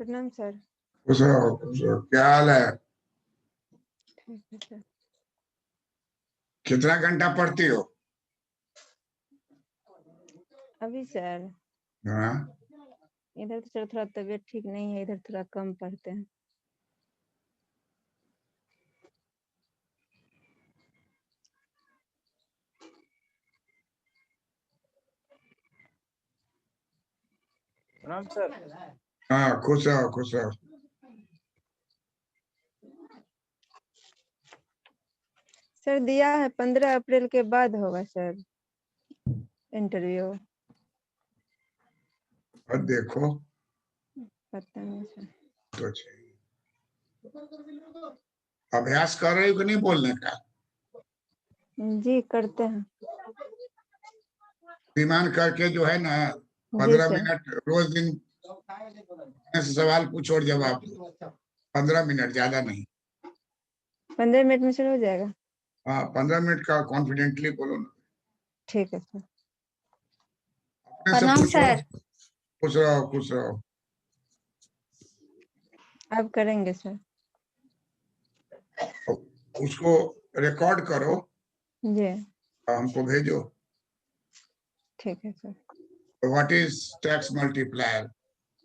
प्रणाम सर। खुश रहो खुश रहो। क्या हाल है? ठीक है सर। कितना घंटा पढ़ती हो? अभी सर हाँ, इधर तो सर थोड़ा तबीयत ठीक नहीं है, इधर थोड़ा कम पढ़ते हैं। प्रणाम सर। हाँ, खुश रहो खुश रहो। सर दिया है 15 अप्रैल के बाद होगा सर इंटरव्यू। और देखो पता नहीं सर। तो चाहिए। अभ्यास कर रही हो कि नहीं बोलने का? जी करते हैं। विमान करके जो है ना जी 15 सर। मिनट रोज दिन से सवाल पूछो और जवाब दो। 15 मिनट, ज्यादा नहीं। 15 मिनट में सर हो जाएगा? हाँ, 15 मिनट का कॉन्फिडेंटली बोलो ना। ठीक है सर। अपने से प्रणाम पूछो। सर। खुश रहो खुश रहो। आप करेंगे सर? उसको रिकॉर्ड करो जी और हमको भेजो। ठीक है sir. What is tax multiplier?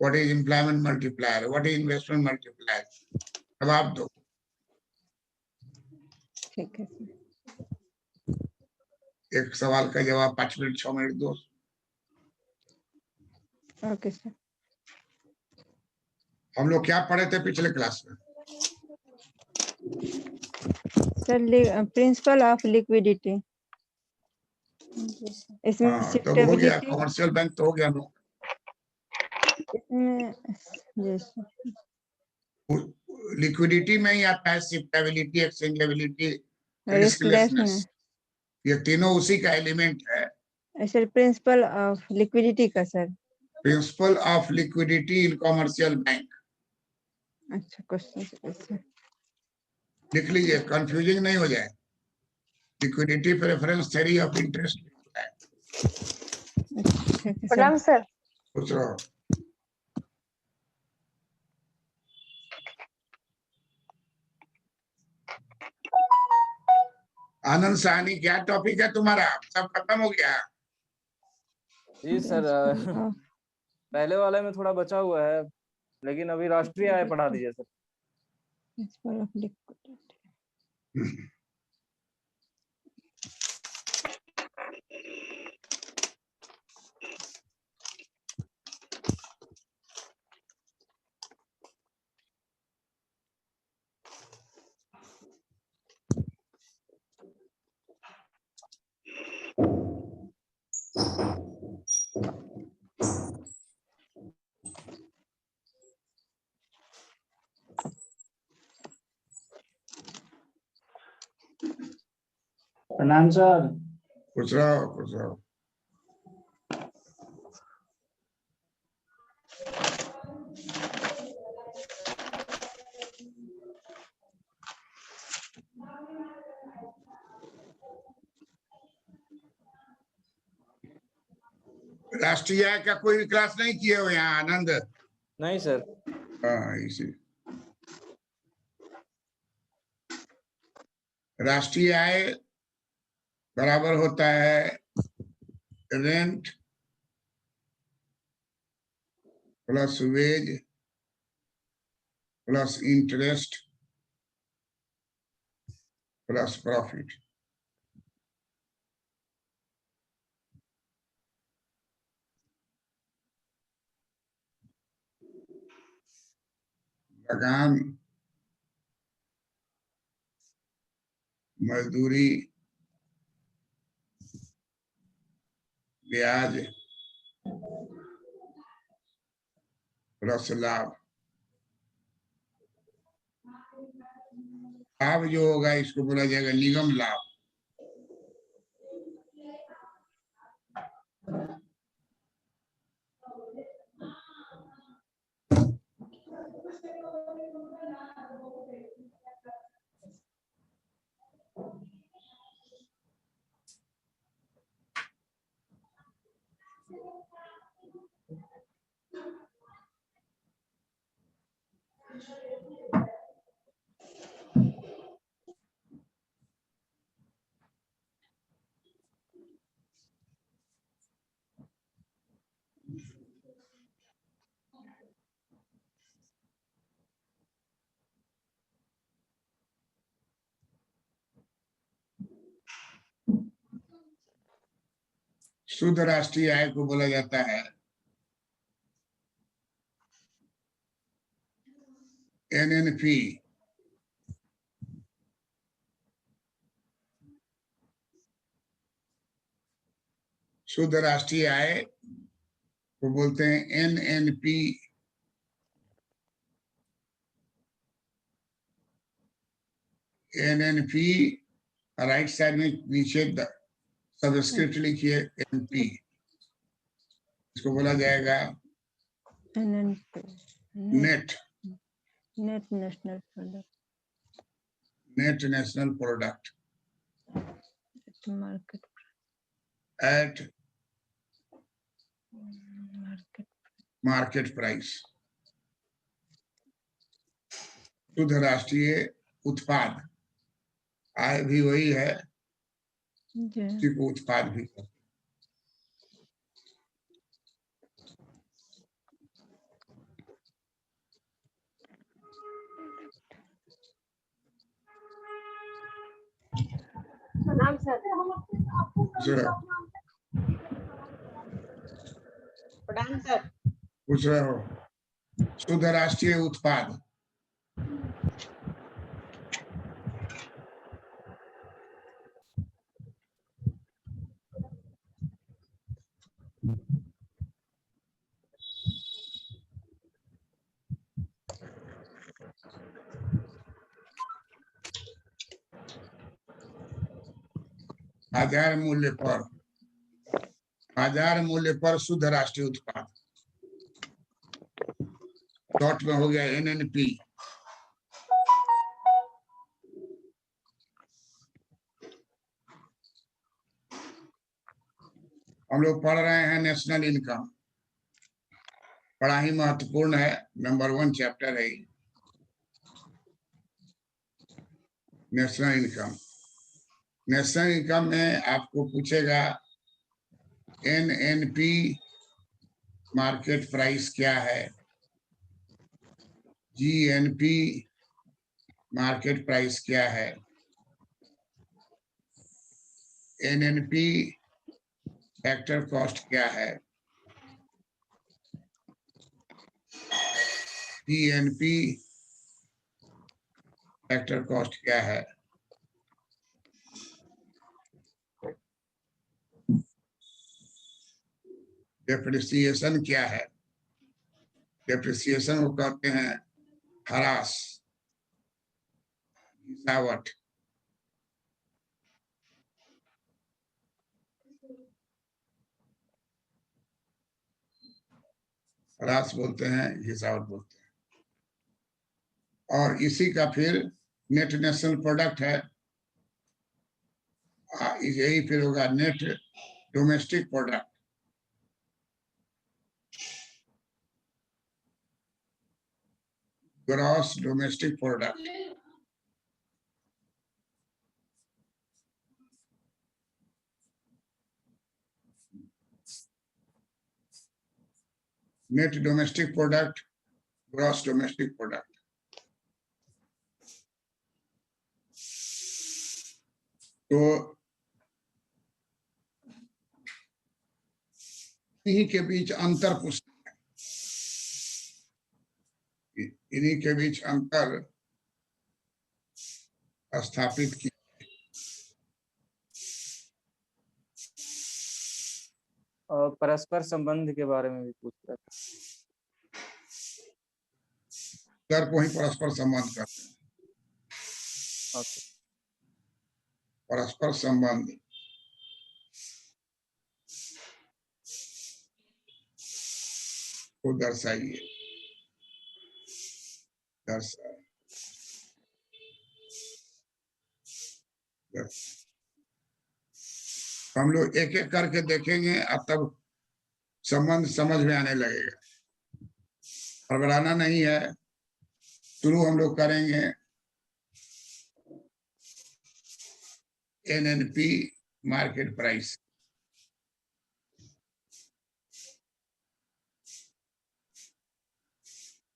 What is employment multiplier? What is investment multiplier? जवाब दो। ठीक है सर। एक सवाल का जवाब 5 मिनट 6 मिनट दो। Okay sir. हम लोग क्या पढ़े थे पिछले क्लास में? सर प्रिंसिपल ऑफ लिक्विडिटी, इसमें हाँ, तो हो गया। शिफ्टेबिलिटी, कमर्शियल बैंक तो हो गया ना। इसमें जी सर। लिक्विडिटी में ही आता है शिफ्टेबिलिटी, एक्सचेंजेबिलिटी, रिस्कलेसनेस। रिस्कलेसनेस। ये तीनों उसी का एलिमेंट है। सर प्रिंसिपल ऑफ लिक्विडिटी का sir. Principle of liquidity in commercial bank. अच्छा क्वेश्चन सर। लिख लीजिए, कंफ्यूजिंग नहीं हो जाए। Liquidity preference theory of interest होता है। ठीक है सर। प्रणाम सर। खुश रहो। आनंद साहनी, क्या टॉपिक है तुम्हारा? सब खत्म हो गया? जी सर, पहले वाले में थोड़ा बचा हुआ है, लेकिन अभी राष्ट्रीय आय पढ़ा दीजिए सर। Principle of liquidity. प्रणाम सर। खुश रहो खुश रहो। राष्ट्रीय आय का कोई भी क्लास नहीं किए हो यहाँ आनंद? नहीं सर। हाँ, इसी राष्ट्रीय आय बराबर होता है rent plus wage plus interest plus profit. लगान, मजदूरी, ब्याज प्लस लाभ। लाभ जो होगा इसको बोला जाएगा निगम लाभ। शुद्ध राष्ट्रीय आय को बोला जाता है एनएनपी। शुद्ध राष्ट्रीय आय को बोलते हैं एनएनपी। एनएनपी राइट साइड में नीचे सबस्क्रिप्ट लिखिए एनपी, इसको बोला जाएगा NNP, net net national product market at market market price. शुद्ध राष्ट्रीय उत्पाद, आय भी वही है, उसी को उत्पाद भी कहते हैं। प्रणाम सर। प्रणाम सर। पूछ रहे हो शुद्ध राष्ट्रीय उत्पाद। बाजार मूल्य पर शुद्ध राष्ट्रीय उत्पाद, शॉर्ट में हो गया एनएनपी। हम लोग पढ़ रहे हैं नेशनल इनकम, बड़ा ही महत्वपूर्ण है, नंबर 1 चैप्टर है नेशनल इनकम। नेशनल इनकम में आपको पूछेगा एनएनपी मार्केट प्राइस क्या है, जीएनपी मार्केट प्राइस क्या है, एनएनपी फैक्टर कॉस्ट क्या है, जीएनपी फैक्टर कॉस्ट क्या है, डेप्रिसिएशन क्या है। डेप्रिसिएशन को कहते हैं ह्रास, गिरावट। ह्रास बोलते हैं, गिरावट बोलते हैं। और इसी का फिर नेट नेशनल प्रोडक्ट है, यही फिर होगा net domestic product. Gross domestic product. Net domestic product, gross domestic product. तो इन्हीं के बीच अंतर पूछना है, इन्हीं के बीच अंतर स्थापित की। और परस्पर संबंध के बारे में भी पूछ रहा था। दर को ही परस्पर संबंध करते हैं। ओके। परस्पर संबंध को दर्शाइए, हम लोग एक एक करके देखेंगे, अब तब संबंध समझ में आने लगेगा। घबराना नहीं है, शुरू हम लोग करेंगे एनएनपी मार्केट प्राइस।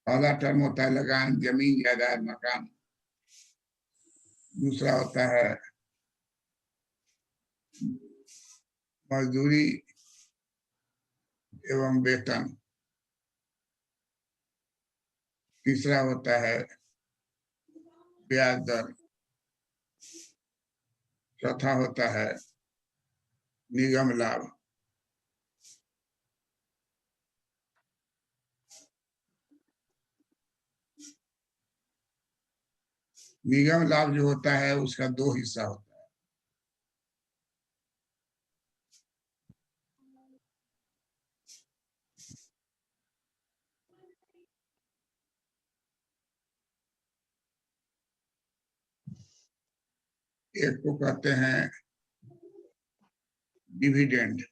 पहला टर्म होता है लगान, जमीन जायदाद मकान। दूसरा होता है मजदूरी एवं वेतन। तीसरा होता है ब्याज दर। चौथा होता है निगम लाभ। निगम लाभ जो होता है उसका दो हिस्सा होता है। एक को कहते हैं डिविडेंड,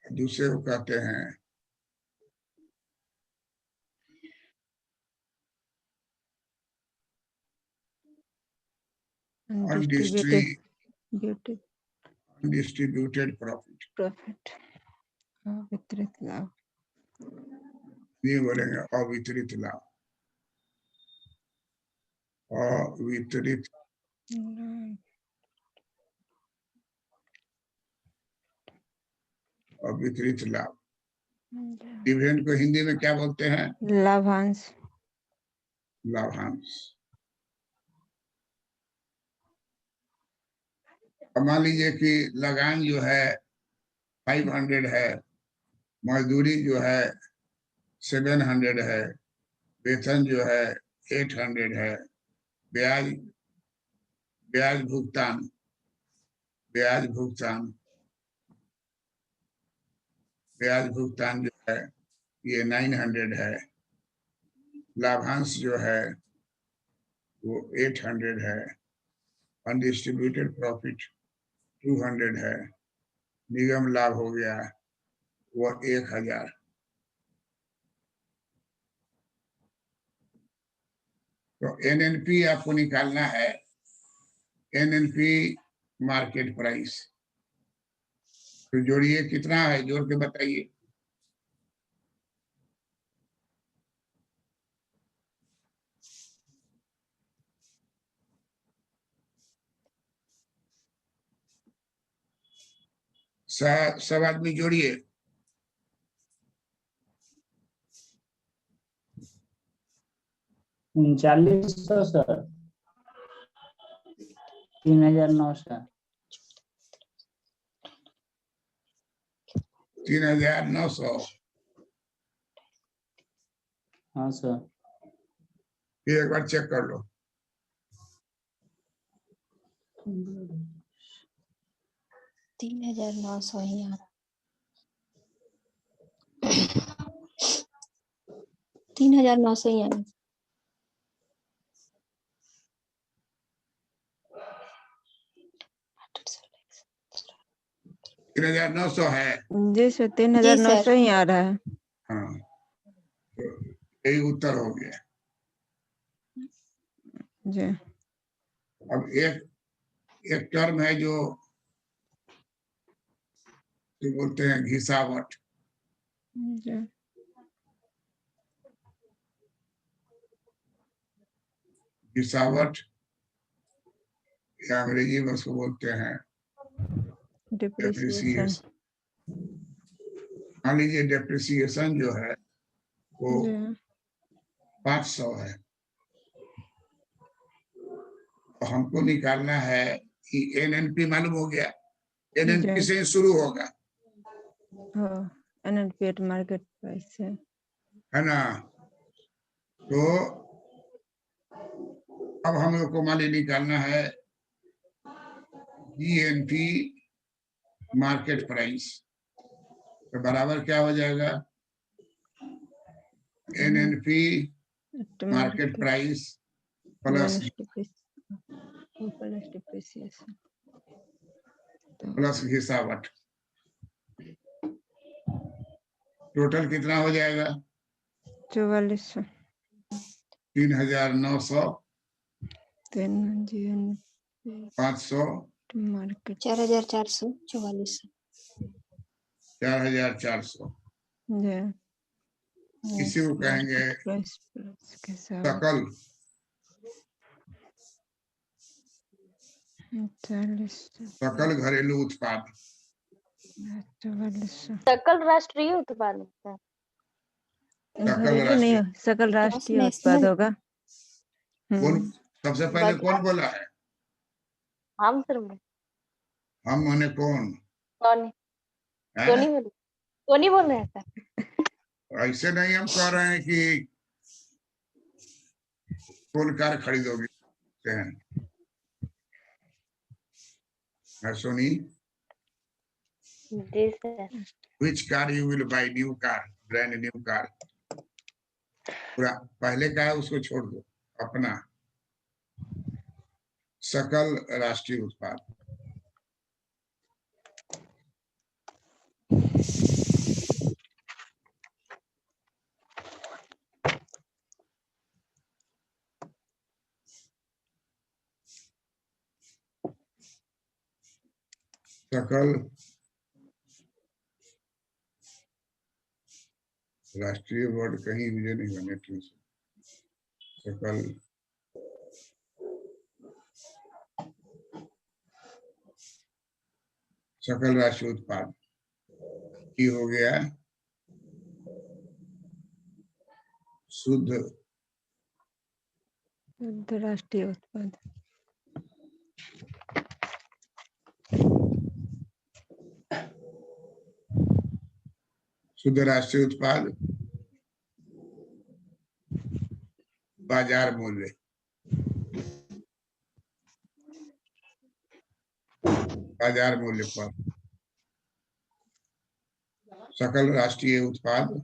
दूसरे को कहते हैं अनडिस्ट्रीब्यूटेड प्रॉफिट। प्रॉफिट, वितरित लाभ। ये बोलेंगे अवितरित लाभ। अवितरित अवितरित लाभ। डिविडेंड को हिंदी में क्या बोलते हैं? लाभांश। लाभांश। मान लीजिए कि लगान जो है 500 है, मजदूरी जो है 700 है, वेतन जो है 800 है, ब्याज ब्याज भुगतान ब्याज भुगतान ब्याज भुगतान जो है ये 900 है, लाभांश जो है वो 800 है, अनडिस्ट्रीब्यूटेड प्रॉफिट 200 है, निगम लाभ हो गया वो 1000। तो एनएनपी आपको निकालना है। NNP market price. तो जोड़िए, कितना है जोड़ के बताइए। सब आदमी जोड़िए। 3900 सर। 3900। 3900। हाँ सर। ये एक बार चेक कर लो। 3900 ही आ रहा। 3900 ही आ रहा। 3900 है। जी सर, 3900 ही आ रहा है। हाँ, तो यही उत्तर हो गया। जी। अब एक टर्म है जो बोलते हैं घिसावट। जी। घिसावट या अंग्रेजी में उसको बोलते हैं डिप्रिसिएशन। मान लीजिए डेप्रिसिएशन जो है वो जी 500 है। तो हमको निकालना है कि एनएनपी मालूम हो गया। एनएनपी जी। से शुरू होगा, एनएनपी एट मार्केट प्राइस से, है ना। तो अब हम लोग को मान लीजिए निकालना है जीएनपी मार्केट प्राइस। तो बराबर क्या हो जाएगा? NNP market price plus depreciation plus घिसावट। टोटल कितना हो जाएगा? 4400। 3900 500 मार्केट 4444। 4400। जी। इसी को कहेंगे प्राइस के साथ सकल 40। सकल घरेलू उत्पाद। 4400 सकल राष्ट्रीय उत्पाद होता है। सकल ये तो नहीं राष्ट्रीय सकल राष्ट्रीय उत्पाद नेशनल होगा। कौन सबसे पहले कौन बजाज। बोला है? हम सर हम माने कौन सोनी है? सोनी बोल सोनी बोल रहे हैं सर। ऐसे नहीं हम कह रहे हैं कि कौन कार खरीदोगे सोनी, जी sir. which car you will buy? New car, brand new car। पूरा पहले का है उसको छोड़ दो, अपना सकल राष्ट्रीय उत्पाद। सकल राष्ट्रीय वर्ड कहीं मुझे नहीं बने ठीक से। सकल सकल राष्ट्रीय उत्पाद की हो गया शुद्ध शुद्ध राष्ट्रीय उत्पाद। शुद्ध राष्ट्रीय उत्पाद बाजार मूल्य। बाजार मूल्य पर सकल राष्ट्रीय उत्पाद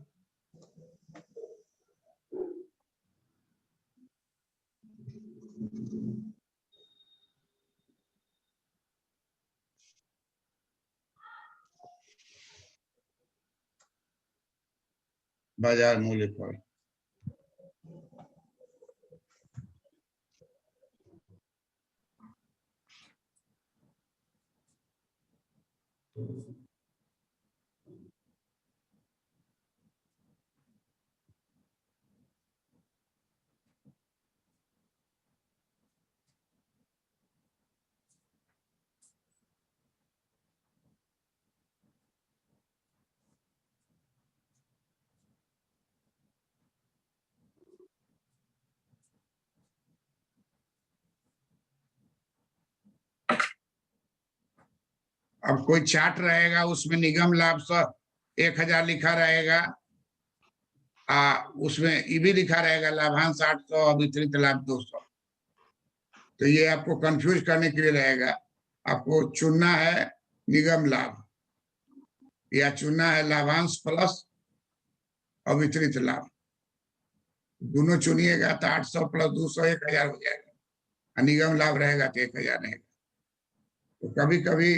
बाजार मूल्य पर अब कोई चार्ट रहेगा उसमें निगम लाभ 1000 लिखा रहेगा, उसमें ये भी लिखा रहेगा लाभांश 800 और वितरित लाभ 200। तो ये आपको कंफ्यूज करने के लिए रहेगा। आपको चुनना है निगम लाभ या चुनना है लाभांश प्लस और वितरित लाभ। दोनों चुनिएगा तो 800 प्लस 200 1000 हो जाएगा। निगम लाभ रहेगा तो 1000 रहेगा। तो कभी कभी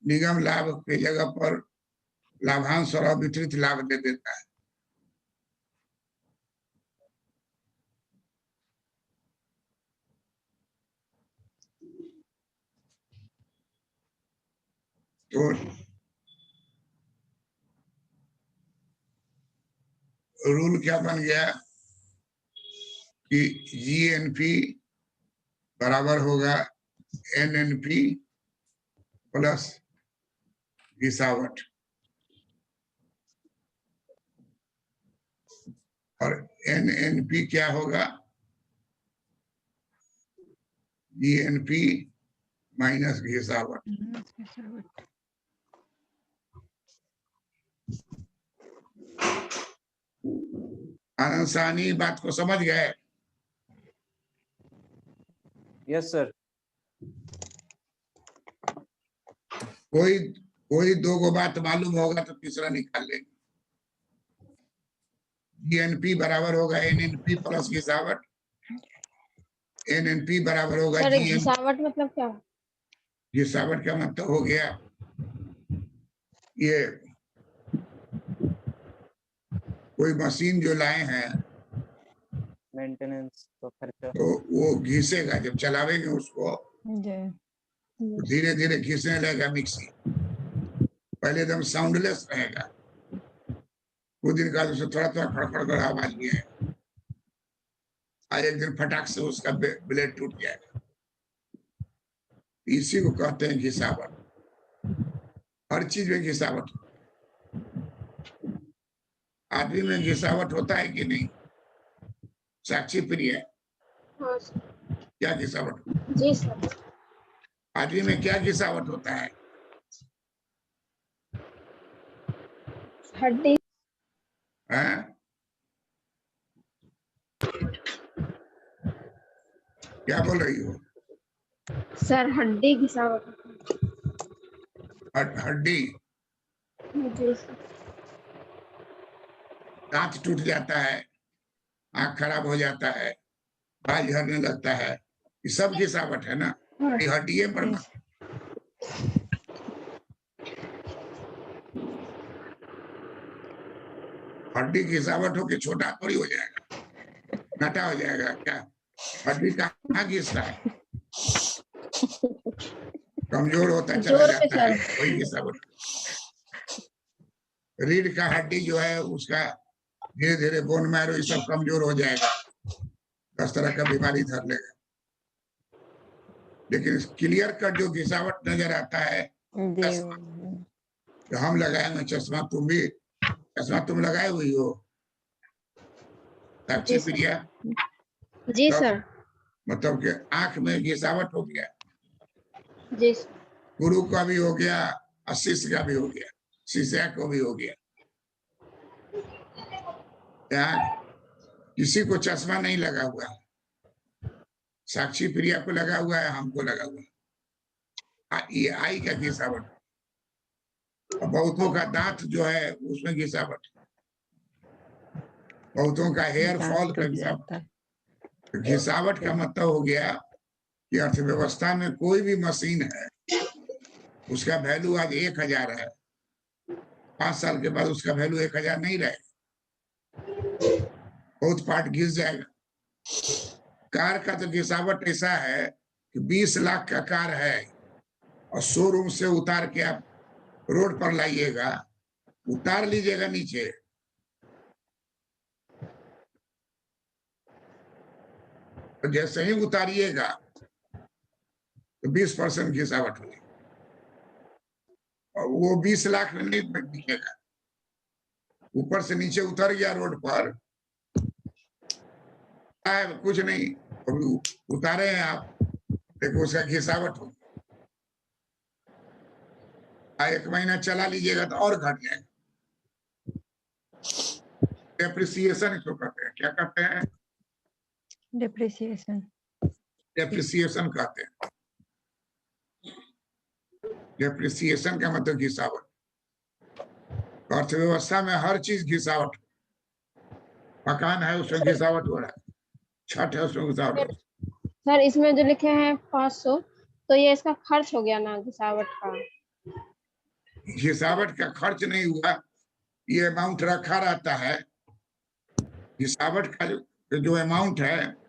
निगम लाभ की जगह पर लाभांश और वितरित लाभ दे देता है। तो रूल क्या बन गया कि जीएनपी बराबर होगा एनएनपी प्लस घिसावट, और एनएनपी क्या होगा? जीएनपी माइनस घिसावट। आनंद साहनी बात को समझ गए? Yes sir. कोई दो गो बात मालूम होगा तो तीसरा निकाल लेंगे। जीएनपी बराबर होगा एनएनपी प्लस घिसावट। एनएनपी बराबर होगा सर जीएन। घिसावट मतलब क्या? घिसावट का मतलब हो गया ये कोई मशीन जो लाए हैं मेंटेनेंस तो खर्चा। तो वो घिसेगा, जब चलावेंगे उसको धीरे धीरे घिसने लगेगा मिक्सी। पहले एकदम साउंडलेस रहेगा, कुछ दिन बाद उससे थोड़ा थोड़ा खड़खड़ कर आवाज भी है। आज एक दिन फटाक से उसका ब्लेड टूट जाएगा। इसी को कहते हैं घिसावट। हर चीज में घिसावट। आदमी में घिसावट होता है कि नहीं? साक्षी प्रिय, हाँ सर। क्या घिसावट? जी सर। आदमी में क्या घिसावट होता है? हड्डी। हैं? क्या बोल रही हो? सर हड्डी घिसावट। हड्डी, जी सर। दांत टूट जाता है, आंख खराब हो जाता है, बाल झड़ने लगता है, ये सब घिसावट है ना? ये हड्डी पर Yes. हड्डी घिसावट होके छोटा थोड़ी हो जाएगा, घाटा हो जाएगा क्या? हड्डी कहाँ घिसता है? कमजोर होता चला जोर पे जाता है, सर। वही घिसावट। रीढ़ का हड्डी जो है उसका धीरे धीरे बोन मैरो ये सब कमजोर हो जाएगा, 10 तरह का बीमारी धर लेगा। लेकिन क्लियर कट जो घिसावट नजर आता है, जी तो हम लगाए हुए चश्मा, तुम भी चश्मा तुम लगाए हुई हो साक्षी जी सर। प्रिया? जी तब सर। मतलब कि आंख में घिसावट हो गया, जी सर। गुरु का भी हो गया, आशीष का भी हो गया, शिष्या को भी हो गया। यहाँ किसी को चश्मा नहीं लगा हुआ है, साक्षी प्रिया को लगा हुआ है, हमको लगा हुआ है। ये आई का घिसावट। बहुतों का दांत जो है उसमें घिसावट, बहुतों का हेयर दांत फॉल का टूट घिसावट। जाता है। घिसावट का मतलब हो गया कि अर्थव्यवस्था में कोई भी मशीन है, उसका वैल्यू आज 1000 है, 5 साल के बाद उसका वैल्यू 1000 नहीं रहेगा, बहुत पार्ट घिस जाएगा। कार का तो घिसावट ऐसा है कि 20 लाख का कार है और शोरूम से उतार के आप रोड पर लाइएगा, उतार लीजिएगा नीचे, तो जैसे ही उतारिएगा तो 20% घिसावट होगी, और वो 20 लाख में नहीं दिखेगा। ऊपर से नीचे उतर गया रोड पर, कुछ नहीं, अभी उतारे हैं आप, देखो उसका घिसावट होगी। 1 महीना चला लीजिएगा तो और घट जाएगा। डेप्रिसिएशन इसको कहते हैं। क्या कहते हैं? डिप्रिसिएशन। डेप्रिसिएशन कहते हैं। डेप्रिसिएशन का मतलब घिसावट। अर्थव्यवस्था में हर चीज घिसावट, मकान है उसमें घिसावट हो रहा है, छत है उसमें घिसावट हो रहा है। सर इसमें जो लिखे हैं 500, तो ये इसका खर्च हो गया ना घिसावट का? घिसावट का खर्च नहीं हुआ, ये अमाउंट रखा रहता है। घिसावट का जो अमाउंट है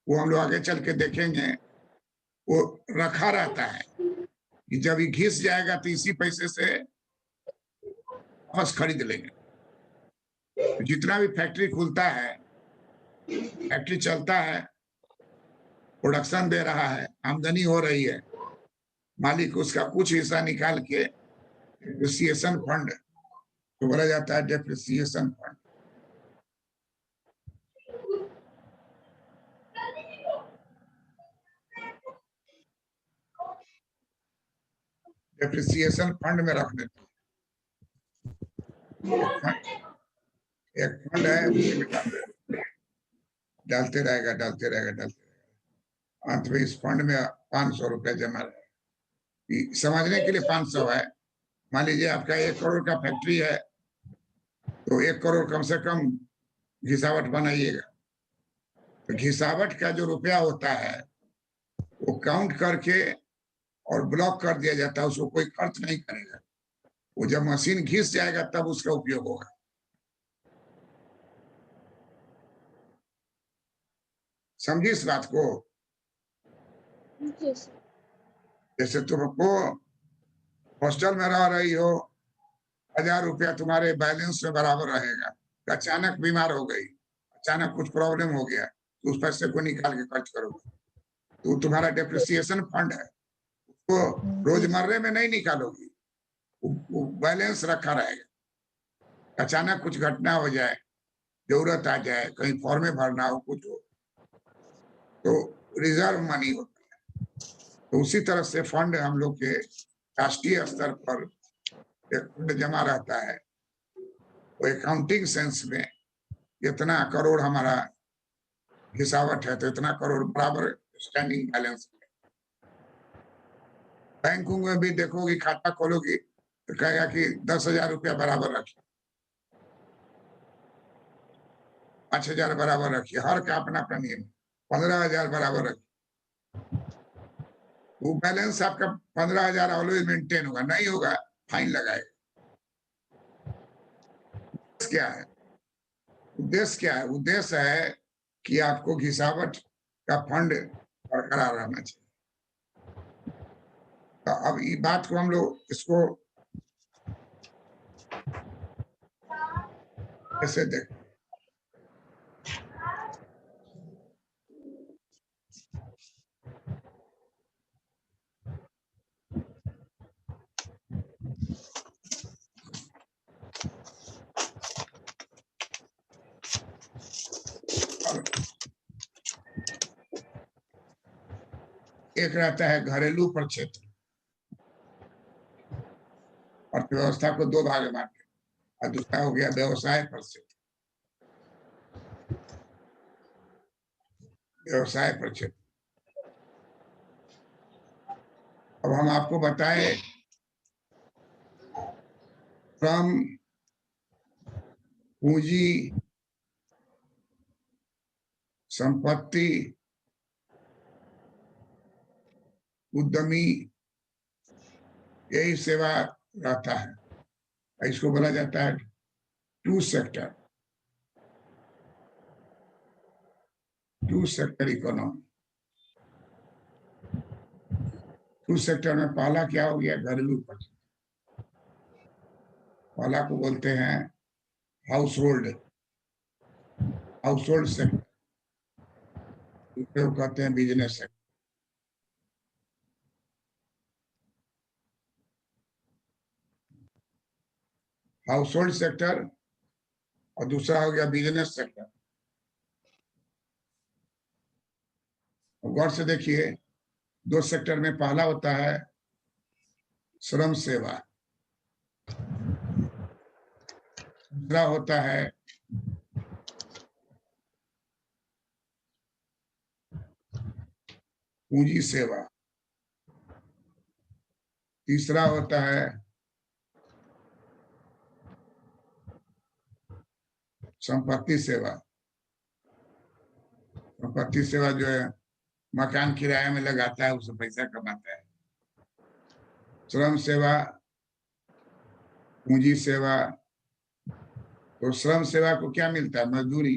वो हम लोग आगे चल के देखेंगे, वो रखा रहता है कि जब ये घिस जाएगा तो इसी पैसे से वापस खरीद लेंगे। तो जितना भी फैक्ट्री खुलता है, फैक्ट्री चलता है, प्रोडक्शन दे रहा है, आमदनी हो रही है, मालिक उसका कुछ हिस्सा निकाल के डेप्रिसिएशन फंड तो बोला जाता है, डेप्रिसिएशन फंड। डेप्रिसिएशन फंड में रख देते हैं। एक फंड है, उसी में डालते रहेगा, डालते रहेगा, डालते रहेगा। अंत में इस फंड में 500 रुपया जमा रहेगा। समझने के लिए 500 है। मान लीजिए आपका 1 करोड़ का फैक्ट्री है, तो 1 करोड़ कम से कम घिसावट बनाइएगा। तो घिसावट का जो रुपया होता है वो काउंट करके और ब्लॉक कर दिया जाता है, उसको कोई खर्च नहीं करेगा। वो जब मशीन घिस जाएगा तब उसका उपयोग होगा। समझी इस बात को? जैसे तुमको हॉस्टल में रह रही हो, 1000 रुपया तुम्हारे बैलेंस में बराबर रहेगा, अचानक बीमार हो गई, अचानक कुछ प्रॉब्लम हो गया, तो उस पैसे को निकाल के खर्च करोगे, तो तुम्हारा डेप्रिसिएशन फंड है, उसको रोजमर्रे में नहीं निकालोगी, वो बैलेंस रखा रहेगा। अचानक कुछ घटना हो जाए, जरूरत आ जाए, कहीं फॉर्मे भरना हो, कुछ हो, तो रिजर्व मनी होता है। तो उसी तरह से फंड हम लोग के राष्ट्रीय स्तर पर एक फंड जमा रहता है। वो अकाउंटिंग सेंस में इतना करोड़ हमारा हिसाबत है, तो इतना करोड़ बराबर स्टैंडिंग बैलेंस है। बैंकों में भी देखोगे, खाता खोलोगी तो कहेगा कि 10,000 रुपया बराबर रखिए, 5,000 बराबर रखिए, हर का अपना अपना नियम, 15,000 बराबर रखिए। वो बैलेंस आपका 15,000 ऑलवेज मेंटेन होगा, नहीं होगा फाइन लगाएगा। क्या है उद्देश्य? क्या है उद्देश्य? है कि आपको घिसावट का फंड बरकरार रहना चाहिए। तो अब ये बात को हम लोग इसको कैसे देखें? एक रहता है घरेलू प्रक्षेत्र, अर्थव्यवस्था को दो भाग में बांटे, और दूसरा हो गया व्यवसाय प्रक्षेत्र। व्यवसाय प्रक्षेत्र, अब हम आपको बताएं, श्रम, पूंजी, संपत्ति, उद्यमी, यही सेवा रहता है। इसको बोला जाता है two sector economy. Two sector में पहला क्या हो गया? घरेलू प्रक्षेत्र। पहला को बोलते हैं हाउस होल्ड सेक्टर, दूसरे को कहते हैं business sector. House hold sector और दूसरा हो गया बिजनेस सेक्टर। गौर से देखिए, दो सेक्टर में पहला होता है श्रम सेवा, दूसरा होता है पूंजी सेवा, तीसरा होता है संपत्ति सेवा। संपत्ति सेवा जो है मकान किराए में लगाता है, उससे पैसा कमाता है। श्रम सेवा, पूंजी सेवा। तो श्रम सेवा को क्या मिलता है? मजदूरी।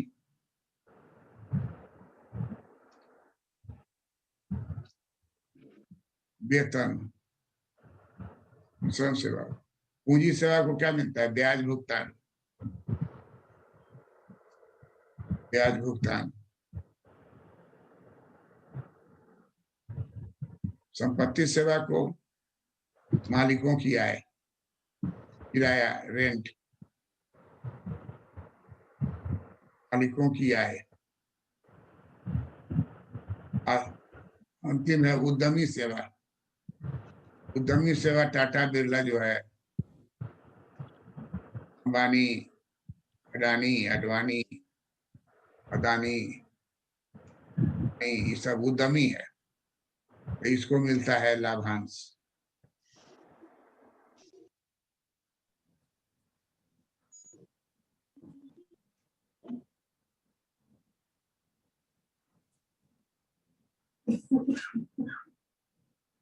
वेतन। श्रम सेवा। पूंजी सेवा को क्या मिलता है? ब्याज भुगतान। ब्याज भुगतान। संपत्ति सेवा को मालिकों की आय, किराया, रेंट, मालिकों की आय। अंतिम है उद्यमी सेवा। उद्यमी सेवा टाटा बिरला जो है, अंबानी, अडानी, अडवाणी, अदानी, ये सब उद्यमी है, इसको मिलता है लाभांश।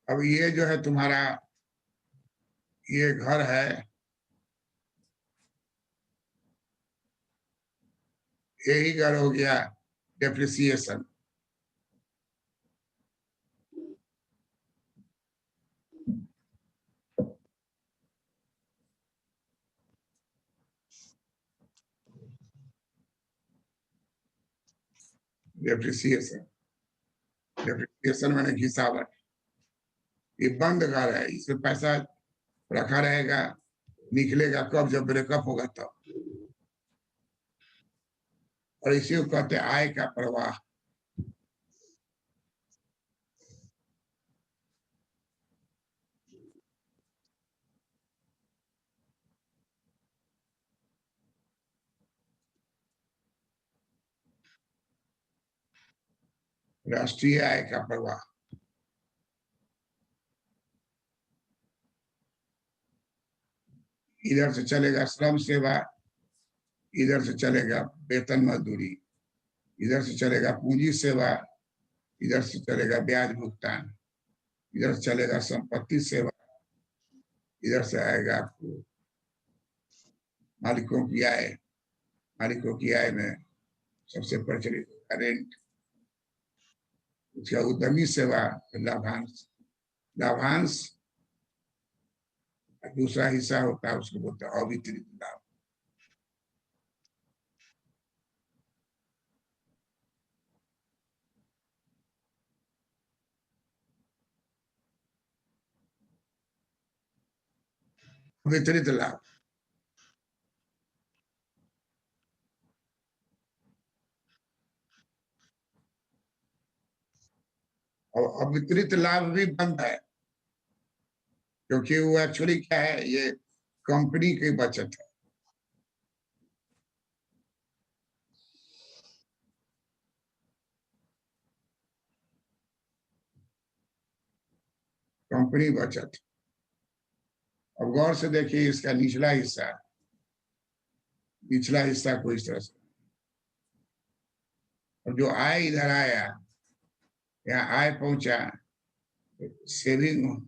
अब ये जो है तुम्हारा ये घर है, यही घर हो गया डेप्रिसिएशन। डेप्रिसिएशन मैंने घिसावट। ये बंद घर है, इसमें पैसा रखा रहेगा, निकलेगा कब, जब ब्रेकअप होगा तब। और इसी को कहते हैं आय का प्रवाह। राष्ट्रीय आय का प्रवाह। इधर से चलेगा श्रम सेवा, इधर से चलेगा वेतन मजदूरी, इधर से चलेगा पूंजी सेवा, इधर से चलेगा ब्याज भुगतान, इधर से चलेगा संपत्ति सेवा, इधर से आएगा आपको मालिकों की आय। मालिकों की आय में सबसे प्रचलित रेंट, उसका उद्यमी सेवा, लाभांश। लाभांश दूसरा हिस्सा होता है, उसको बोलते हैं अवितरित लाभ। वितरित लाभ। और अवितरित लाभ भी बंद है, क्योंकि वो एक्चुअली क्या है, ये कंपनी की बचत है। कंपनी बचत। अब गौर से देखिए इसका निचला हिस्सा, निचला हिस्सा को इस तरह से, और जो आय इधर आया, यहाँ आय पहुंचा, सेविंग,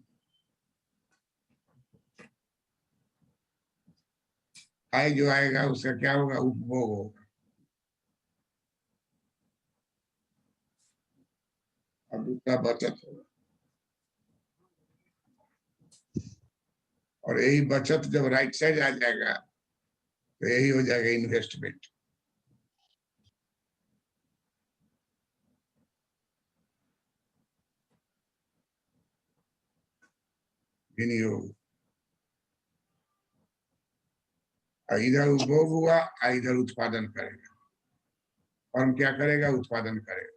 आय जो आएगा उसका क्या होगा, उपभोग होगा। और दूसरा बचत होगा। और यही बचत जब राइट साइड आ जाएगा तो यही हो जाएगा इन्वेस्टमेंट। विनियोग। और इधर उपभोग हुआ और इधर उत्पादन करेगा। फर्म क्या करेगा, उत्पादन करेगा।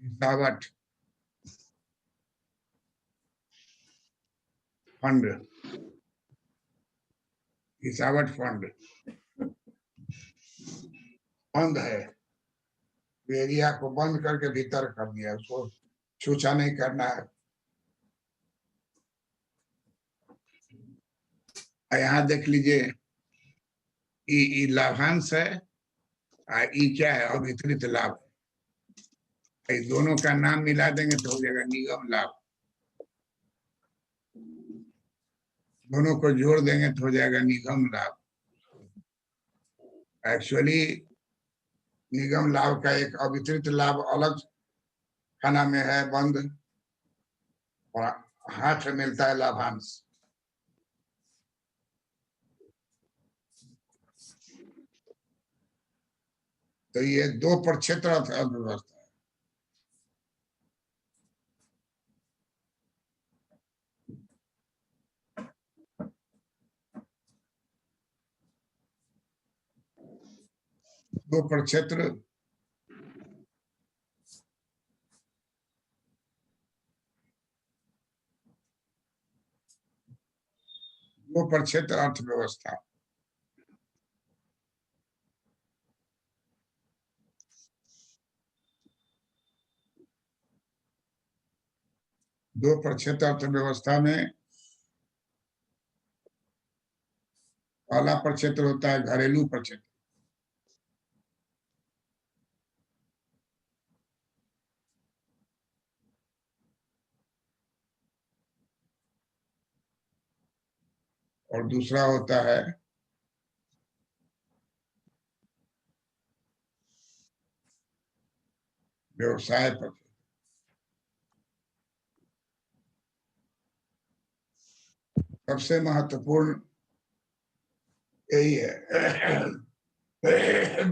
हिसावट फंड, हिसावट फंड बंद है। एरिया को बंद करके भीतर कर दिया, उसको छूछा नहीं करना है। यहाँ देख लीजिए, ई लाभांश है, ई क्या है, अवितरित लाभ। इस दोनों का नाम मिला देंगे तो हो जाएगा निगम लाभ। दोनों को जोड़ देंगे तो हो जाएगा निगम लाभ। एक्चुअली निगम लाभ का एक अवितरित लाभ अलग खाना में है, बंद, और हाथ में मिलता है लाभांश। तो ये दो प्रक्षेत्र अर्थव्यवस्था है। दो प्रक्षेत्र, दो प्रक्षेत्र अर्थव्यवस्था। दो प्रक्षेत्र अर्थव्यवस्था में पहला प्रक्षेत्र होता है घरेलू प्रक्षेत्र। और दूसरा होता है व्यवसाय पत्र। सबसे महत्वपूर्ण यही है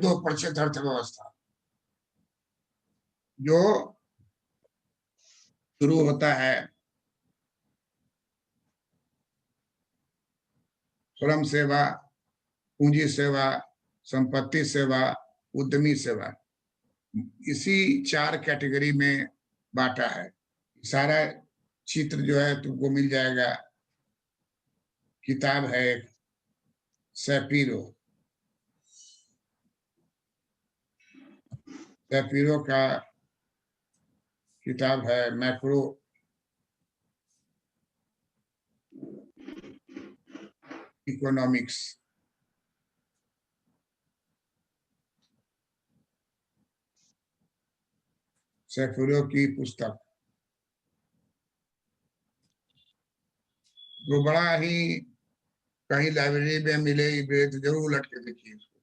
2% अर्थव्यवस्था जो शुरू होता है श्रम सेवा, पूंजी सेवा, संपत्ति सेवा, उद्यमी सेवा, इसी 4 कैटेगरी में बांटा है। सारा चित्र जो है तुमको मिल जाएगा, किताब है एक सैपीरो का किताब है मैक्रो इकोनॉमिक्स। सैपीरो की पुस्तक वो बड़ा ही कहीं लाइब्रेरी में मिले तो जरूर उलट के देखिए इसको।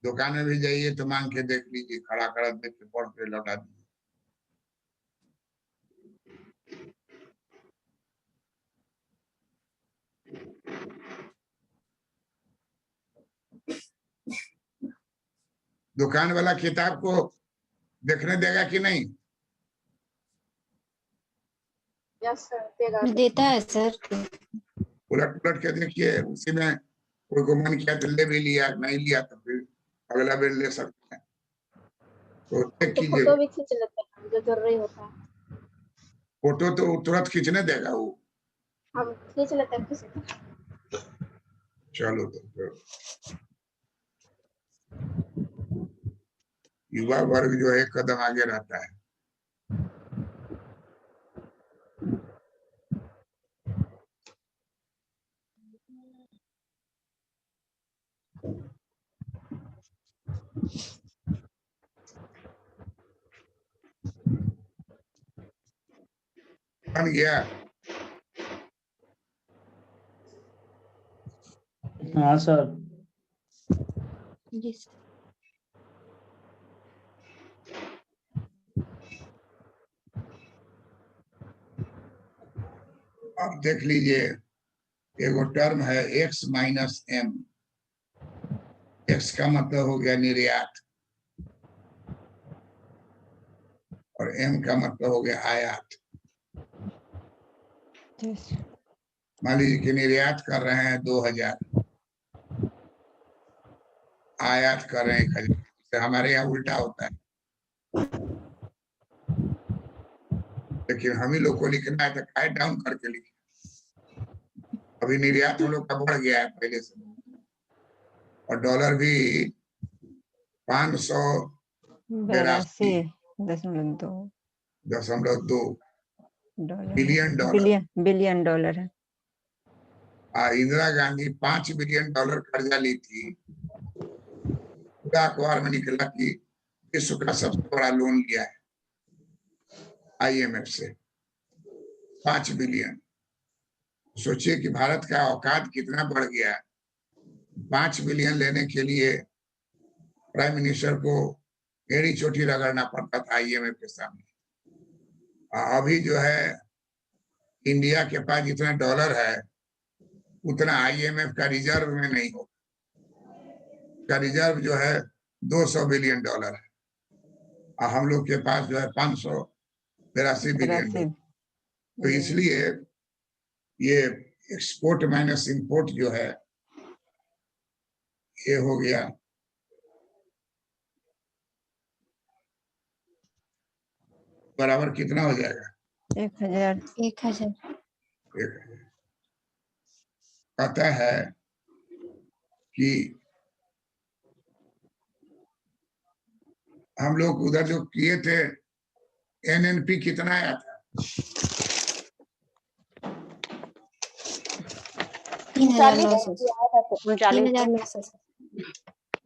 दुकान में भी जाइए तो मांग के देख लीजिए, खड़ा खड़ा देख के पढ़ के लौटा दीजिए। दुकान वाला किताब को देखने देगा कि नहीं? यस सर, देगा। देता है सर। उलट उलट के देखिए, उसी में कोई को मन किया तो ले भी लिया, नहीं लिया तो फिर अगला बेर ले सकते हैं। तो चेक तो कीजिए। फोटो भी खींच लेते हैं जो जरूरी होता है। फोटो तो तुरंत खींचने देगा वो। हम खींच लेते हैं किसी को। चलो तो फिर युवा वर्ग जो है एक कदम आगे रहता है। बन गया। हाँ सर। जी सर। अब देख लीजिए, एगो टर्म है x माइनस m। x का मतलब हो गया निर्यात और m का मतलब हो गया आयात। मान लीजिए कि निर्यात कर रहे हैं 2000, आयात कर रहे हैं 1000। हमारे यहाँ उल्टा होता है, लेकिन हम ही लोग को लिखना है तो काय डाउन करके लिखे। अभी निर्यात हम लोग का बढ़ गया है पहले से, और डॉलर भी 582.2 बिलियन डॉलर बिलियन डॉलर है। इंदिरा गांधी 5 बिलियन डॉलर कर्जा ली थी। पूरा अखबार में निकला कि विश्व का सबसे बड़ा लोन लिया है IMF से, 5 बिलियन। सोचिए कि भारत का औकात कितना बढ़ गया। 5 बिलियन लेने के लिए प्राइम मिनिस्टर को एड़ी चोटी रगड़ना पड़ता था IMF के सामने। अभी जो है इंडिया के पास जितना डॉलर है उतना IMF का रिजर्व में नहीं हो। का रिजर्व जो है 200 बिलियन डॉलर है, और हम लोग के पास जो है 582 बिलियन डॉलर। तो इसलिए ये एक्सपोर्ट माइनस इंपोर्ट जो है ये हो गया बराबर कितना हो जाएगा? 1000। कहता है कि हम लोग उधर जो किए थे NNP कितना आया था? 3900।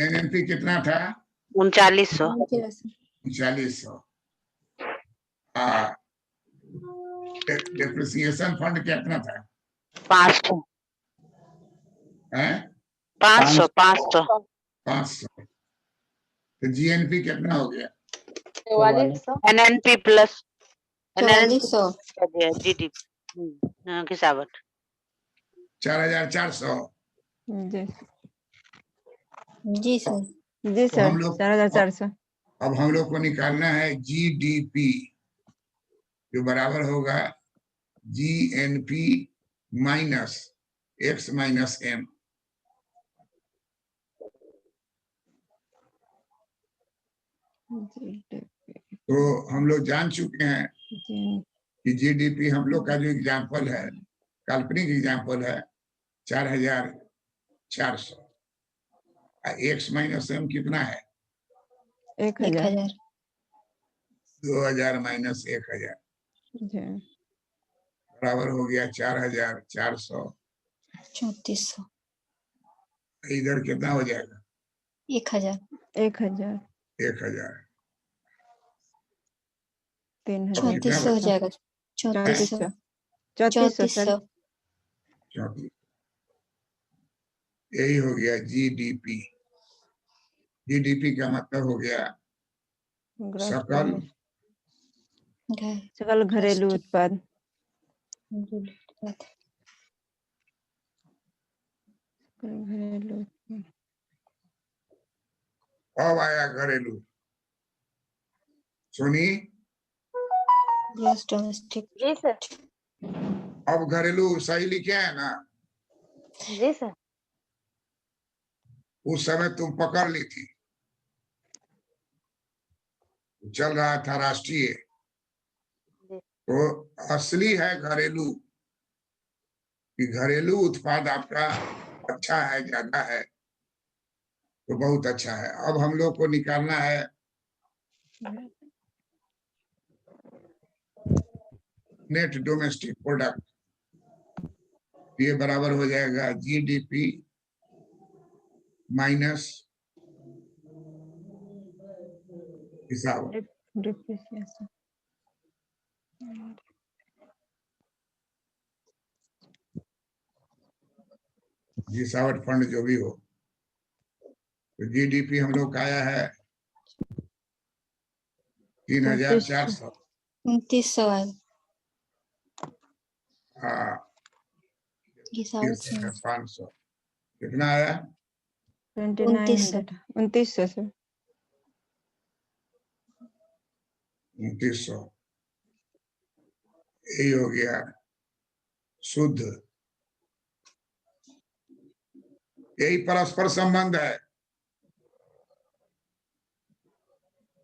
NNP कितना था? 3900। 3900। डेप्रिसिएशन फंड कितना था? 500। है 500 तो जीएनपी कितना हो गया? 4400 एनएनपी प्लस 4400 जीडीपी गिसावट 4400। जी जी सर जी तो हम सर लोग 4400। अब हम लोग को निकालना है जीडीपी, जो बराबर होगा GNP minus X minus M. तो हम लोग जान चुके हैं कि जीडीपी हम लोग का जो एग्जाम्पल है, काल्पनिक एग्जाम्पल है 4400। एक्स माइनस एम कितना है? 1000। 2000 माइनस 1000 जी बराबर हो गया 4400। 3400 इधर कितना हो जाएगा? 1000 1000 1000। 3000 3400 हो जाएगा 3400 3400 सर। 34। यही हो गया जीडीपी। जीडीपी का मतलब हो गया ग्रॉस सकल सकल घरेलू उत्पाद। घरेलू उत्पाद। अब आया घरेलू। सुनी, ग्रॉस डोमेस्टिक। जी सर अब घरेलू सही लिखे है ना? जी सर उस समय तुम पकड़ ली थी, चल रहा था राष्ट्रीय, तो असली है घरेलू, कि घरेलू उत्पाद आपका अच्छा है, ज्यादा है, तो बहुत अच्छा है। अब हम लोग को निकालना है नेट डोमेस्टिक प्रोडक्ट। ये बराबर हो जाएगा जीडीपी माइनस हिसाब डिप्रिसिएशन। गिसावट फंड जो भी हो। तो जीडीपी हम लोग का आया है 3400। 2900 है हाँ, गिसावट से 500 कितना आया? 2900 2900 सर। 2900। यही हो गया शुद्ध। यही परस्पर संबंध है,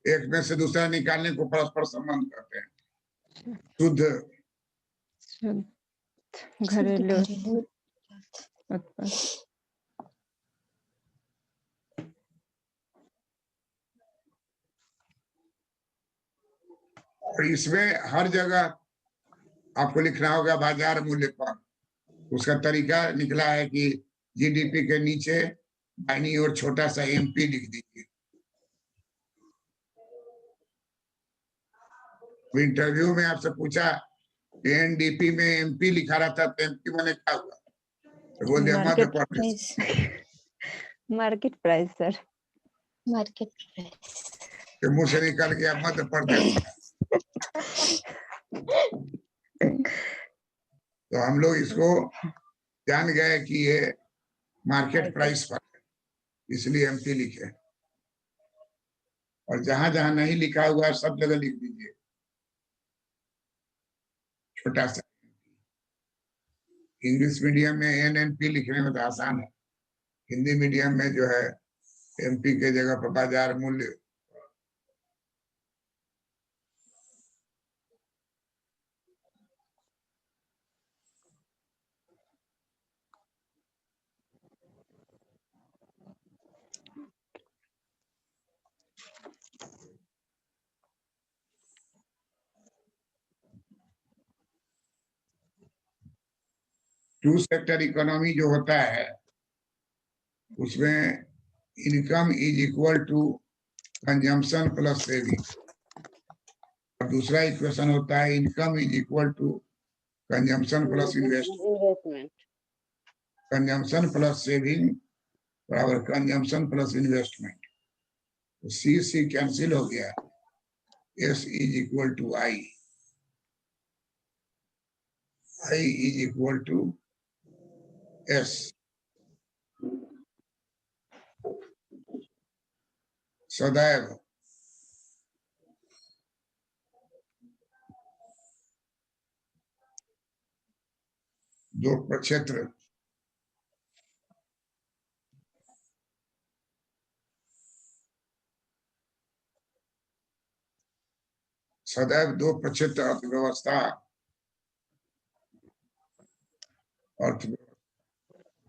एक में से दूसरा निकालने को परस्पर संबंध कहते हैं। शुद्ध घरेलू उत्पाद। और इसमें हर जगह आपको लिखना होगा बाजार मूल्य पर। उसका तरीका निकला है कि जीडीपी के नीचे दाहिनी ओर छोटा सा एमपी लिख दीजिए। इंटरव्यू में आपसे पूछा एनडीपी में एमपी लिखा रहता, तो एमपी मैंने क्या हुआ? तो बोल दिया Madhya Pradesh. Market price sir. Market price के मुंह से निकल गया मध्य प्रदेश। तो हम लोग इसको जान गए कि ये मार्केट प्राइस पर है, इसलिए एमपी लिखे। और जहां जहां नहीं लिखा हुआ है सब जगह लिख दीजिए छोटा सा। इंग्लिश मीडियम में एनएनपी लिखने में तो आसान है, हिंदी मीडियम में जो है एमपी के जगह पर बाजार मूल्य। टू सेक्टर इकोनॉमी जो होता है उसमें income is equal to consumption plus saving. और दूसरा इक्वेशन होता है income is equal to consumption plus investment. Consumption plus saving बराबर कंजम्पशन प्लस इन्वेस्टमेंट। तो सी कैंसिल हो गया, S is equal to I is equal to S. सदैव दो प्रक्षेत्र सदैव दो प्रक्षेत्र अर्थव्यवस्था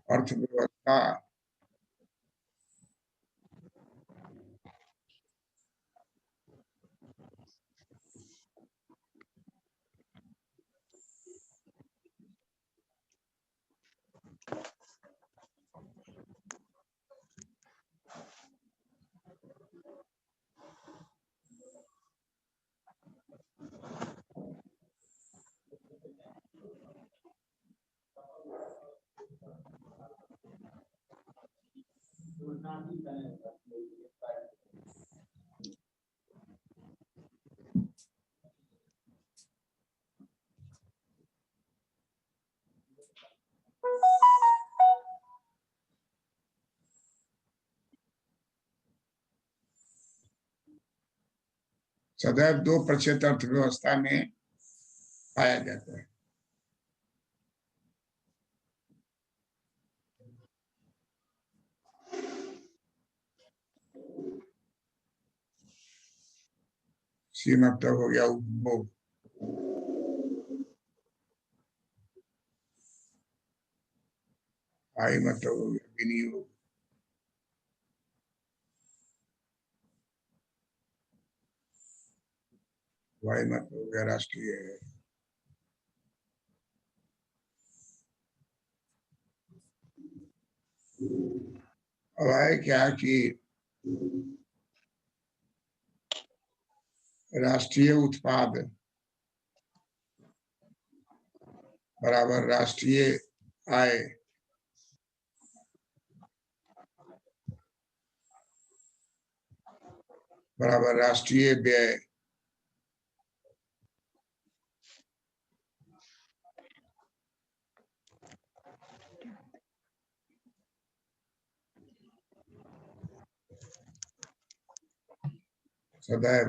अर्थव्यवस्था सदैव दो प्रक्षेत्र अर्थव्यवस्था में पाया जाता है। सी मतलब हो गया उपभोग, आई मतलब हो गया विनियोग, वाई मतलब हो गया राष्ट्रीय है। अब आए क्या कि राष्ट्रीय उत्पाद बराबर राष्ट्रीय आय बराबर राष्ट्रीय व्यय। सदैव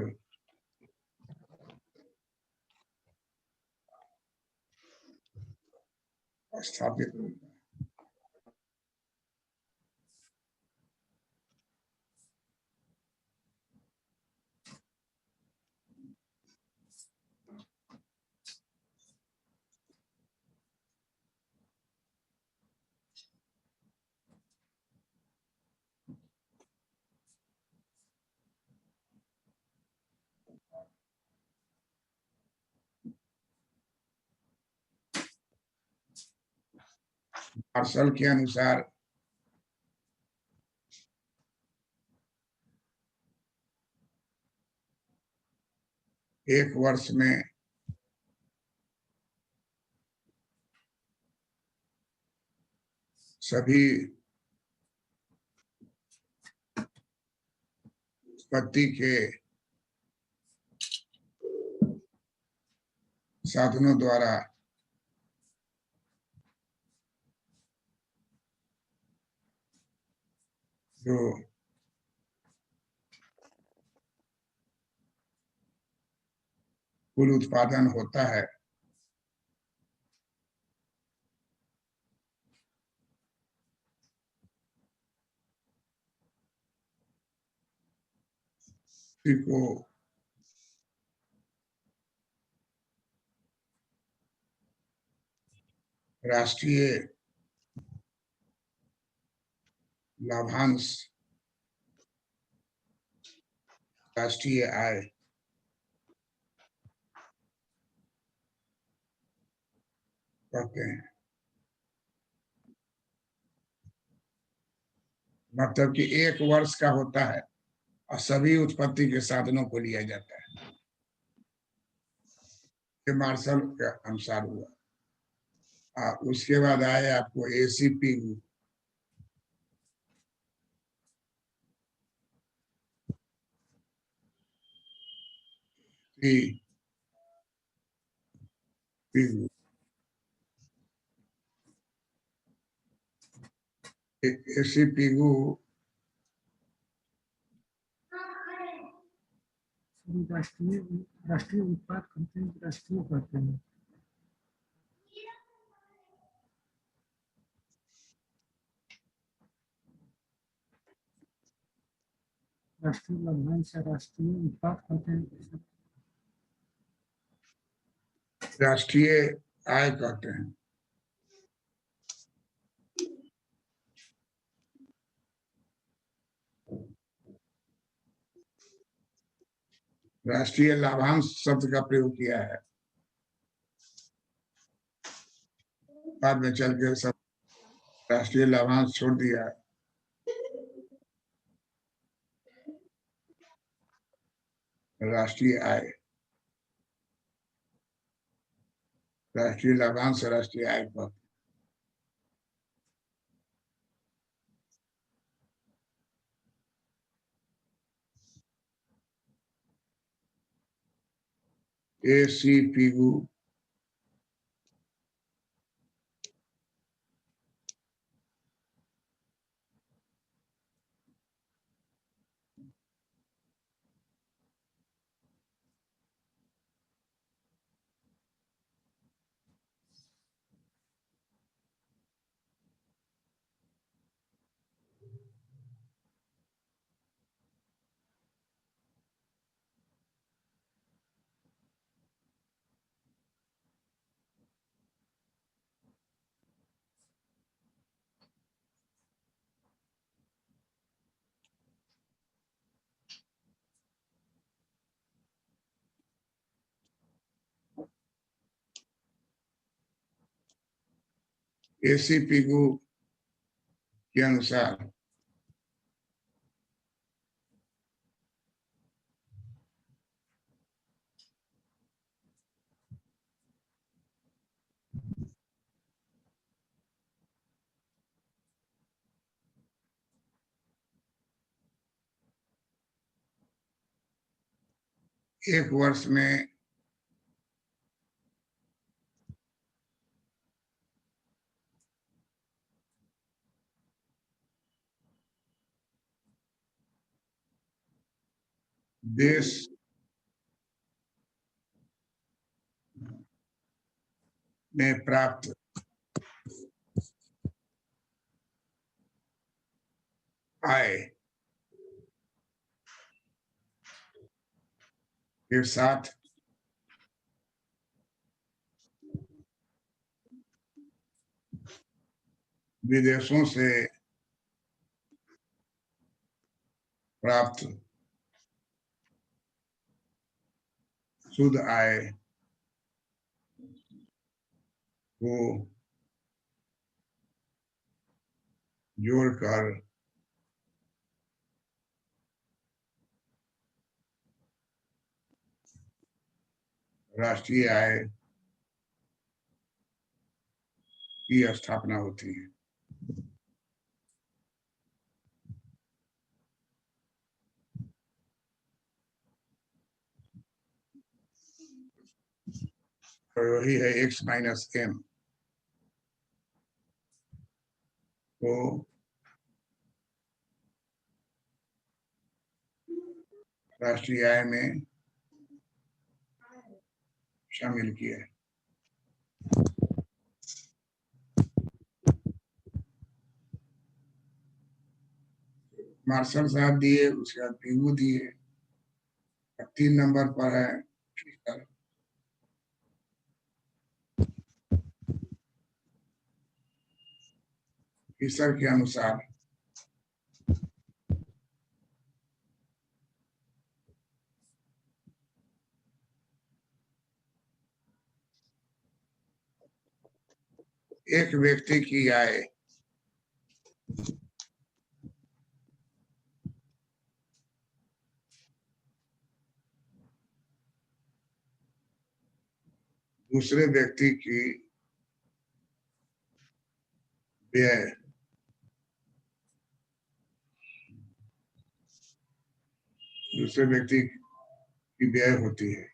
स्थापित होता है। मार्शल के अनुसार एक वर्ष में सभी उत्पत्ति के साधनों द्वारा जो कुल उत्पादन होता है उसी को राष्ट्रीय लाभांश राष्ट्रीय आय कहते हैं। मतलब कि एक वर्ष का होता है और सभी उत्पत्ति के साधनों को लिया जाता है। ये मार्शल के अनुसार हुआ। उसके बाद आए आपको एसीपी एसीपी राष्ट्रीय राष्ट्रीय उत्पाद कहते हैं, राष्ट्रीय कहते हैं। राष्ट्रीय लाभांश या राष्ट्रीय उत्पाद कहते हैं। राष्ट्रीय आय कहते हैं। राष्ट्रीय लाभांश शब्द का प्रयोग किया है, बाद में चल के सब राष्ट्रीय लाभांश छोड़ दिया है। राष्ट्रीय आय, राष्ट्रीय लाभांश, राष्ट्रीय आय पर एसीपी एसीपी के अनुसार एक वर्ष में देश में प्राप्त आय के साथ विदेशों से प्राप्त शुद्ध आय को जोड़कर राष्ट्रीय आय की स्थापना होती है। और वही है x माइनस m को राष्ट्रीय आय में शामिल किया है। मार्शल साहब दिए, उसके बाद पीयू दिए, 3 नंबर पर है फिशर। फिशर के अनुसार एक व्यक्ति की आय दूसरे व्यक्ति की व्यय दूसरे व्यक्ति की व्यय होती है।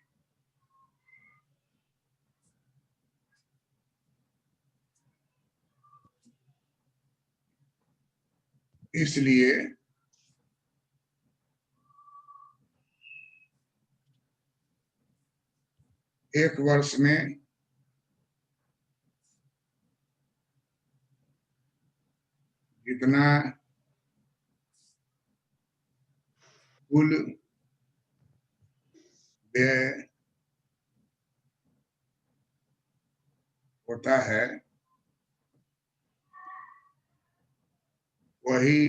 इसलिए एक वर्ष में जितना कुल व्यय होता है वही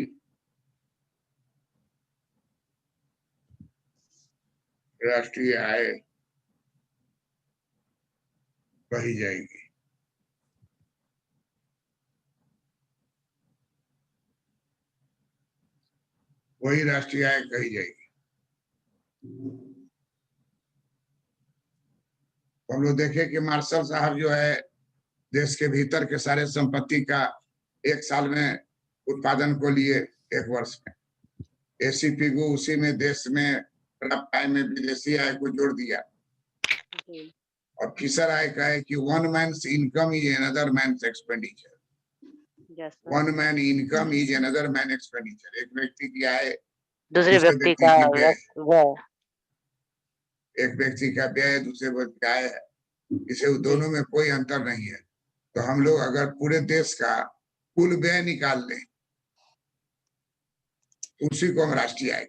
राष्ट्रीय आय कही जाएगी। वही राष्ट्रीय आय कही जाएगी। हम लोग देखे कि मार्शल साहब जो है देश के भीतर के सारे संपत्ति का एक साल में उत्पादन को लिए एक वर्ष में एसीपी को उसी में देश में प्राप्त आय में विदेशी आय को जोड़ दिया। और फिशर आय का है कि one man's income is another man's expenditure. One man income is another man expenditure. एक व्यक्ति की आय दूसरे व्यक्ति का व्यय, व्यय। एक व्यक्ति का व्यय दूसरे व्यक्ति का आय है। इसे दोनों में कोई अंतर नहीं है। तो हम लोग अगर पूरे देश का कुल व्यय निकाल लें तो उसी को हम राष्ट्रीय आय।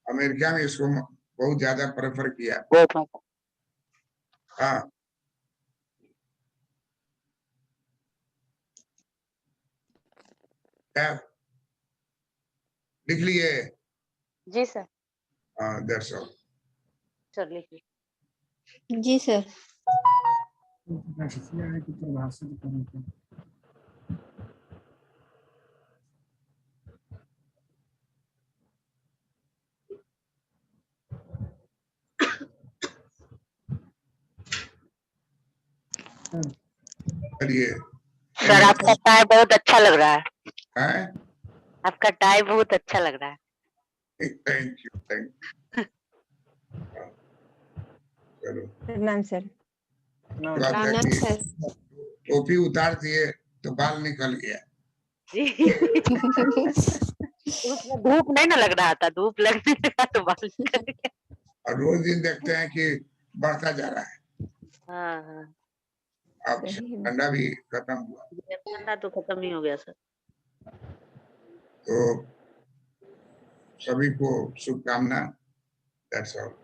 अमेरिका में इसको बहुत ज्यादा प्रेफर किया। हाँ, क्या लिख लिए? जी सर। हाँ, दैट्स ऑल। सर लिखिए। जी सर। राष्ट्रीय आय की परिभाषा करें तो चलिए। सर आपका टाई बहुत अच्छा लग रहा है। हैं? आपका टाई बहुत अच्छा लग रहा है। Thank you, thank you. चलो, प्रणाम सर। बात है प्रणाम कि सर। टोपी उतार दिए तो बाल निकल गया। उसमें धूप नहीं ना लग रहा था, धूप लगने लगा तो बाल निकल गया। और रोज दिन देखते हैं कि बढ़ता जा रहा है। हाँ हाँ। अब ठंडा भी खत्म हुआ ठंडा तो खत्म ही हो गया सर। तो सभी को शुभकामना। That's all.